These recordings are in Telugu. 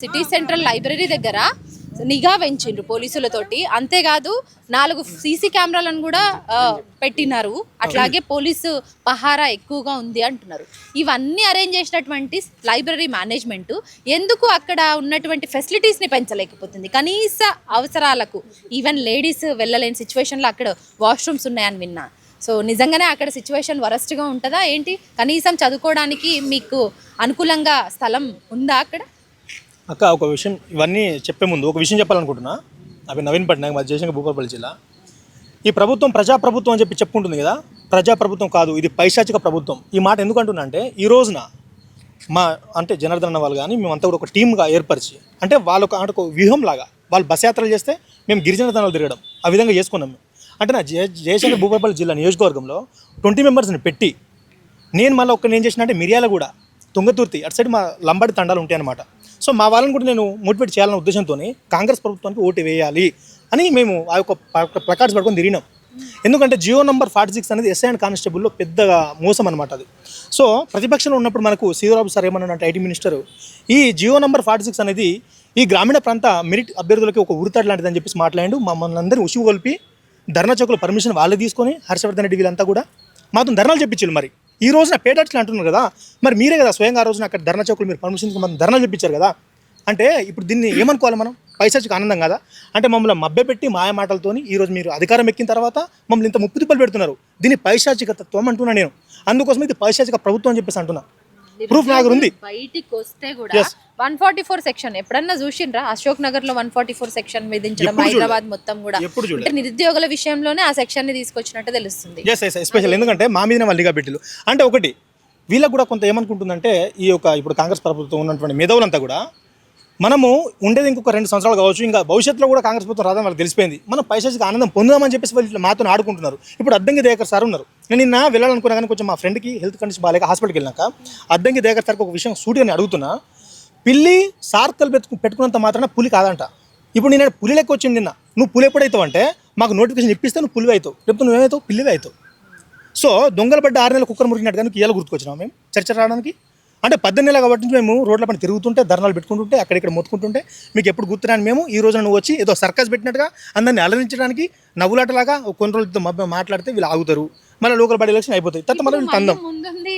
సిటీ సెంట్రల్ లైబ్రరీ దగ్గర నిఘా పెంచిండ్రు పోలీసులతోటి. అంతేకాదు 4 సీసీ కెమెరాలను కూడా పెట్టినారు. అట్లాగే పోలీసు పహారా ఎక్కువగా ఉంది అంటున్నారు. ఇవన్నీ అరేంజ్ చేసినటువంటి లైబ్రరీ మేనేజ్మెంట్ ఎందుకు అక్కడ ఉన్నటువంటి ఫెసిలిటీస్ని పెంచలేకపోతుంది? కనీస అవసరాలకు ఈవెన్ లేడీస్ వెళ్ళలేని సిచ్యువేషన్లో అక్కడ వాష్రూమ్స్ ఉన్నాయని విన్నా. సో నిజంగానే అక్కడ సిచ్యువేషన్ వరస్ట్గా ఉంటుందా ఏంటి? కనీసం చదువుకోవడానికి మీకు అనుకూలంగా స్థలం ఉందా అక్కడ? అక్క ఒక విషయం, ఇవన్నీ చెప్పే ముందు ఒక విషయం చెప్పాలనుకుంటున్నా. అవి నవీన్ పట్నాయక్ మా జయశంకర్ భూపాలపల్లి జిల్లా. ఈ ప్రభుత్వం ప్రజాప్రభుత్వం అని చెప్పి చెప్పుకుంటుంది కదా, ప్రజాప్రభుత్వం కాదు, ఇది పైశాచిక ప్రభుత్వం. ఈ మాట ఎందుకు అంటున్నా అంటే, ఈ రోజున మా అంటే జనార్దన్ అన్న వాళ్ళు కానీ మేమంతా కూడా ఒక టీమ్గా ఏర్పరిచి, అంటే వాళ్ళొక వ్యూహం లాగా వాళ్ళు బస్ యాత్రలు చేస్తే మేము గిరిజన తండాలు తిరగడం ఆ విధంగా చేసుకున్నాం మేము. అంటే నా జయశంకర్ భూపాలపల్లి జిల్లా నియోజకవర్గంలో 20 మెంబర్స్ని పెట్టి నేను మళ్ళీ ఏం చేసిన అంటే మిర్యాలగూడ, తుంగతుర్తి అటు సైడ్ మా లంబాడి తండాలు ఉంటాయి అన్నమాట. సో మా వాళ్ళని కూడా నేను మోటివేట్ చేయాలనే ఉద్దేశంతో కాంగ్రెస్ ప్రభుత్వానికి ఓటు వేయాలి అని మేము ఆ యొక్క ప్లకార్డ్స్ పట్టుకొని తిరిగినాం. ఎందుకంటే జియో నంబర్ 46 అనేది ఎస్ఐ అండ్ కానిస్టేబుల్లో పెద్దగా మోసం అనమాట అది. సో ప్రతిపక్షంలో ఉన్నప్పుడు మనకు శ్రీరాబు సార్ ఏమన్నారంటే ఐటీ మినిస్టర్, ఈ జియో నంబర్ 46 అనేది ఈ గ్రామీణ ప్రాంత మెరిట్ అభ్యర్థులకి ఒక ఉరితాడు లాంటిదని చెప్పేసి మాట్లాడు. మమ్మల్ని అందరినీ ఉసుగు కొలిపి ధర్నా చౌకుల పర్మిషన్ వాళ్ళే తీసుకొని హర్షవర్ధన్ రెడ్డి వీళ్ళంతా కూడా మాతో ధర్నాలు చెప్పించారు. మరి ఈ రోజున పేటట్లు అంటున్నారు కదా, మరి మీరే కదా స్వయంగా ఆ రోజున అక్కడ ధర్నా చౌకులు మీరు పర్మిషన్ మనం ధర్నాలు చెప్పించారు కదా. అంటే ఇప్పుడు దీన్ని ఏమనుకోవాలి మనం? పైశాచిక ఆనందం కదా. అంటే మమ్మల్ని మభ్యపెట్టి మాయ మాటలతోని ఈరోజు మీరు అధికారం ఎక్కిన తర్వాత మమ్మల్ని ఇంత ముప్పు తిప్పలు పెడుతున్నారు. దీన్ని పైశాచిక తత్వం అంటున్నా నేను. అందుకోసం ఇది పైశాచిక ప్రభుత్వం అని చెప్పేసి అంటున్నా. ప్రూఫ్ నాకు ఉంది. బయటికి వస్తే కూడా 144 సెక్షన్ ఎప్పుడన్నా చూసిండ్రా? అశోక్ నగర్ లో 144 సెక్షన్ విధించడం, హైదరాబాద్ మొత్తం కూడా అంటే నిరుద్యోగుల విషయంలోనే ఆ సెక్షన్ ని తీసుకొచ్చినట్టు తెలుస్తుంది. ఎస్పెషల్ ఎందుకంటే మా మీద మల్లిగా పెట్టిలు అంటే ఒకటి వీళ్ళకి కూడా కొంత ఏమనుకుంటుందంటే, ఈ యొక్క ఇప్పుడు కాంగ్రెస్ ప్రభుత్వం ఉన్నటువంటి మేధావులంతా కూడా మనము ఉండేది ఇంకొక 2 సంవత్సరాలు కావచ్చు, ఇంకా భవిష్యత్తులో కూడా కాంగ్రెస్ ప్రభుత్వం రాదని వాళ్ళకి తెలిసిపోయింది. మనం పైశాచిక ఆనందం పొందామని చెప్పేసి వాళ్ళు మాతో ఆడుకుంటున్నారు. ఇప్పుడు అద్దంకి దయాకర్ సార్ ఉన్నారు. నేను నిన్న వెళ్ళాలనుకున్నా కానీ కొంచెం మా ఫ్రెండ్కి హెల్త్ కండిషన్ బాగాలేక హాస్పిటల్కి వెళ్ళాక అద్దంకి దయాకర్ సార్కి ఒక విషయం సూటిగా అడుగుతున్నా. పిల్లి సార్కలు పెట్టుకున్నంత మాత్రాన పులి కాదంట. ఇప్పుడు నేను పులి లెక్క వచ్చింది నిన్న. నువ్వు పులి ఎప్పుడైతావు అంటే మాకు నోటిఫికేషన్ ఇప్పిస్తే నువ్వు పులివి అవుతావు, లేకపోతే నువ్వేమవుతావు? పిల్లివి అవుతావు. సో దొంగలు పడ్డ 6 నెలల కుక్కర్ మురిగినట్టు కానీ ఇవాళ గుర్తుకొచ్చినాం మేము చర్చ రావడానికి. అంటే 18 నెలలు కాబట్టి మేము రోడ్ల పని తిరుగుతుంటే ధర్నాలు పెట్టుకుంటుంటే అక్కడిక్కడ మొత్తుకుంటుంటే మీకు ఎప్పుడు గుర్తురాని మేము ఈ రోజున నువ్వు వచ్చి ఏదో సర్కస్ పెట్టినట్టుగా అందరిని అలరించడానికి నవ్వులాటలాగా కొన్ని రోజులతో మాట్లాడితే వీళ్ళు ఆగుతారు. మళ్ళీ లోకల్ బాడీ ఎలక్షన్ అయిపోతాయి. ముందుంది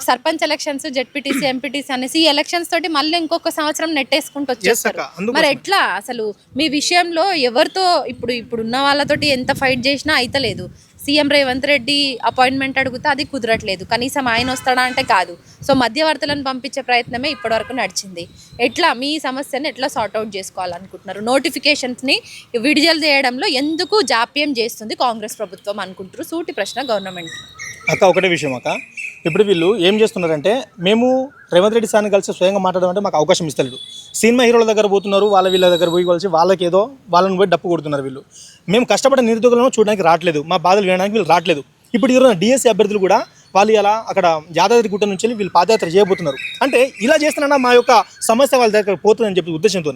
సర్పంచ్ ఎలక్షన్స్, జెడ్పీటీసీ, ఎంపీటీసీ అనేసి ఈ ఎలక్షన్స్ తోటి మళ్ళీ ఇంకొక సంవత్సరం నెట్టేసుకుంటూ వచ్చేస్తారు. మరి ఎట్లా అసలు మీ విషయంలో ఎవరితో ఇప్పుడు ఉన్న వాళ్ళతోటి ఎంత ఫైట్ చేసినా అయితలేదు? సీఎం రేవంత్ రెడ్డి అపాయింట్మెంట్ అడిగితే అది కుదరట్లేదు. కనీసం ఆయన వస్తాడా అంటే కాదు. సో మధ్యవర్తులను పంపించే ప్రయత్నమే ఇప్పటివరకు నడిచింది. ఎట్లా మీ సమస్యను ఎట్లా సార్ట్అవుట్ చేసుకోవాలనుకుంటున్నారు? నోటిఫికేషన్స్ని విడుదల చేయడంలో ఎందుకు జాప్యం చేస్తుంది కాంగ్రెస్ ప్రభుత్వం అనుకుంటారు? సూటి ప్రశ్న గవర్నమెంట్. అక్క ఒకటే విషయం అక్క, ఇప్పుడు వీళ్ళు ఏం చేస్తున్నారంటే, మేము రేవంత్ రెడ్డి సార్ని కలిసి స్వయంగా మాట్లాడమంటే మాకు అవకాశం ఇస్తలేడు. సినిమా హీరోల దగ్గర పోతున్నారు, వీళ్ళ దగ్గర పోయి కలిసి వాళ్ళకి ఏదో వాళ్ళని పోయి డప్పు కొడుతున్నారు వీళ్ళు. మేము కష్టపడే నిరుద్యోగులను చూడడానికి రావట్లేదు, మా బాధలు వినడానికి వీళ్ళు రావట్లేదు. ఇప్పుడు ఈరోజు డిఎస్సీ అభ్యర్థులు కూడా వాళ్ళు ఇలా అక్కడ యాదాద్రి గుట్ట నుంచి వీళ్ళు పాదయాత్ర చేయబోతున్నారు. అంటే ఇలా చేస్తున్నా మా యొక్క సమస్య వాళ్ళ దగ్గర పోతుందని చెప్పి ఉద్దేశంతో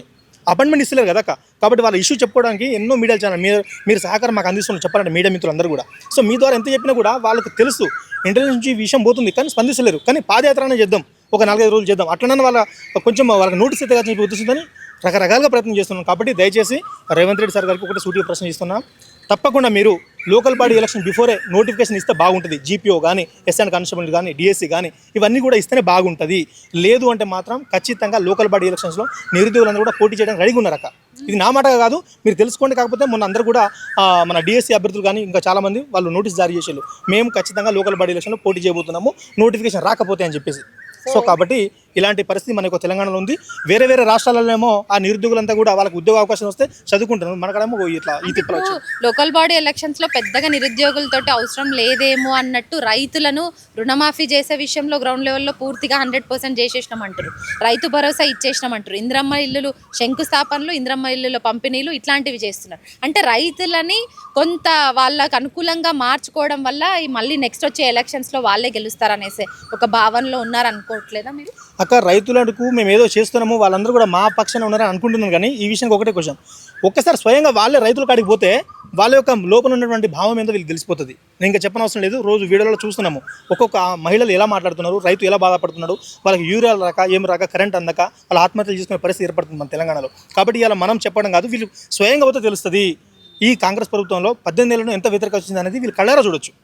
అపాయింట్మెంట్ ఇస్తలేరు కదా. కాబట్టి వాళ్ళ ఇష్యూ చెప్పుకోవడానికి ఎన్నో మీడియా ఛానల్ మీరు సహకారం మాకు అందిస్తున్నారు చెప్పాలంటే మీడియా మిత్రులందరూ కూడా. సో మీ ద్వారా ఎంత చెప్పినా కూడా వాళ్ళకి తెలుసు ఇంటెలిజెన్స్ నుంచి ఈ విషయం పోతుంది, కానీ స్పందిస్తలేరు. కానీ పాదయాత్రనే చేద్దాం, ఒక 4-5 రోజులు చేద్దాం, అట్లనే వాళ్ళ కొంచెం వాళ్ళకి నోటీస్ అయితే చెప్పి ఉద్దేశంతో రకరకాలుగా ప్రయత్నం చేస్తున్నాం. కాబట్టి దయచేసి రేవంత్ రెడ్డి సార్ గారికి ఒకటి సూటిగా ప్రశ్న ఇస్తున్నాం. తప్పకుండా మీరు local body election before notification ఇస్తే బాగుంటుంది. జీపీఓ కానీ, ఎస్ఐ కానిస్టేబుల్ కానీ, డిఎస్సీ కానీ ఇవన్నీ కూడా ఇస్తేనే బాగుంటుంది. లేదు అంటే మాత్రం ఖచ్చితంగా లోకల్ బాడీ ఎలక్షన్స్లో నిరుద్యోగులందరూ కూడా పోటీ చేయడానికి రెడీగా ఉన్నారక్క. ఇది నా మాట కాదు, మీరు తెలుసుకోండి. కాకపోతే మొన్న అందరూ కూడా మన డిఎస్సీ అభ్యర్థులు కానీ ఇంకా చాలామంది వాళ్ళు నోటీస్ జారీ చేసేళ్ళు, మేము ఖచ్చితంగా లోకల్ బాడీ ఎలక్షన్లో పోటీ చేయబోతున్నాము నోటిఫికేషన్ రాకపోతే అని చెప్పేసి. సో కాబట్టి ఇలాంటి పరిస్థితి మనకు తెలంగాణలో ఉంది. వేరే వేరే రాష్ట్రాలలో ఆ నిరుద్యోగులంతా కూడా వాళ్ళకి ఉద్యోగ అవకాశం వస్తే చదువుకుంటున్నారు, మనకడేమో ఇట్లా ఈ తిప్పలు వచ్చాయి. లోకల్ బాడీ ఎలక్షన్స్ లో పెద్దగా నిరుద్యోగులతోటి అవసరం లేదేమో అన్నట్టు రైతులను రుణమాఫీ చేసే విషయంలో గ్రౌండ్ లెవెల్లో పూర్తిగా 100% చేసేసినామంటారు. రైతు భరోసా ఇచ్చేసినామంటారు. ఇంద్రమ్మ ఇల్లులు శంకుస్థాపనలు, ఇంద్రమ్మ ఇల్లుల పంపిణీలు ఇట్లాంటివి చేస్తున్నారు. అంటే రైతులని కొంత వాళ్ళకు అనుకూలంగా మార్చుకోవడం వల్ల మళ్ళీ నెక్స్ట్ వచ్చే ఎలక్షన్స్ లో వాళ్ళే గెలుస్తారనేసి ఒక భావనలో ఉన్నారనుకోవట్లేదా మీరు? అక్క రైతులకు మేము ఏదో చేస్తున్నాము వాళ్ళందరూ కూడా మా పక్షాన ఉన్నారని అనుకుంటున్నాను. కానీ ఈ విషయానికి ఒకటే క్వశ్చన్, ఒక్కసారి స్వయంగా వాళ్ళే రైతుల కాడికి పోతే వాళ్ళ యొక్క లోపల ఉన్నటువంటి భావం ఏందో వీళ్ళకి తెలిసిపోతుంది. నేను ఇంకా చెప్పనవసరం లేదు, రోజు వీడియోలో చూస్తున్నాము ఒక్కొక్క మహిళలు ఎలా మాట్లాడుతున్నారు, రైతు ఎలా బాధపడుతున్నాడు, వాళ్ళకి యూరియాలు రాక ఏమి రాక కరెంట్ అందక వాళ్ళ ఆత్మహత్యలు చేసుకునే పరిస్థితి ఏర్పడుతుంది మన తెలంగాణలో. కాబట్టి ఇలా మనం చెప్పడం కాదు, వీళ్ళు స్వయంగా పోతే తెలుస్తుంది ఈ కాంగ్రెస్ ప్రభుత్వంలో 18 ఏళ్ళను ఎంత వ్యతిరేకత వచ్చింది అనేది వీళ్ళు కళ్ళారా చూడొచ్చు.